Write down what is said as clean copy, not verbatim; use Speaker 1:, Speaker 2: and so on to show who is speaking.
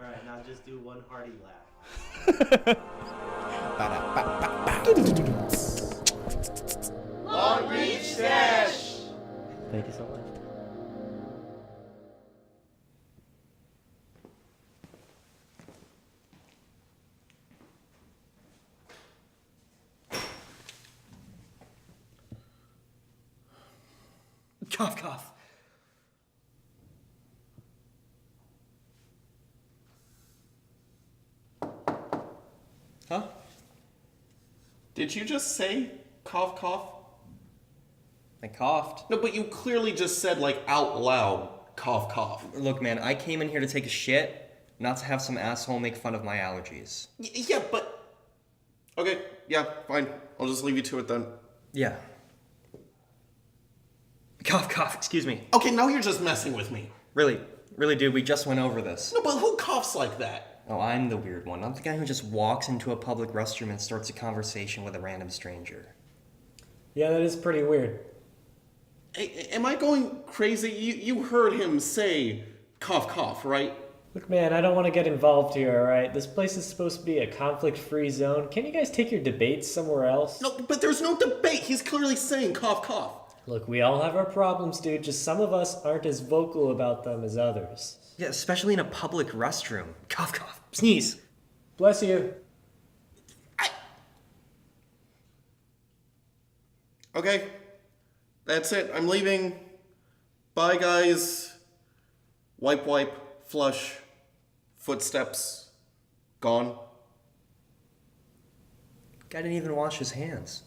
Speaker 1: Alright, now just do one hearty laugh.
Speaker 2: Long Beach Dash!
Speaker 1: Thank you so much.
Speaker 3: Cough, cough. Huh?
Speaker 2: Did you just say cough, cough?
Speaker 3: I coughed.
Speaker 2: No, but you clearly just said, like, out loud, cough, cough.
Speaker 3: Look, man, I came in here to take a shit, not to have some asshole make fun of my allergies.
Speaker 2: Yeah, but... Okay, yeah, fine. I'll just leave you to it then.
Speaker 3: Yeah. Cough, cough, excuse me.
Speaker 2: Okay, now you're just messing with me.
Speaker 3: Really, dude, we just went over this.
Speaker 2: No, but who coughs like that?
Speaker 3: Oh, I'm the weird one. I'm the guy who just walks into a public restroom and starts a conversation with a random stranger.
Speaker 1: Yeah, that is pretty weird.
Speaker 2: Am I going crazy? You heard him say cough, cough, right?
Speaker 1: Look, man, I don't want to get involved here, alright? This place is supposed to be a conflict-free zone. Can't you guys take your debates somewhere else?
Speaker 2: No, but there's no debate. He's clearly saying cough, cough.
Speaker 1: Look, we all have our problems, dude. Just some of us aren't as vocal about them as others.
Speaker 3: Yeah, especially in a public restroom. Cough, cough, sneeze.
Speaker 1: Bless you.
Speaker 2: Okay, that's it. I'm leaving. Bye, guys. Wipe, wipe, flush. Footsteps. Gone.
Speaker 3: Guy didn't even wash his hands.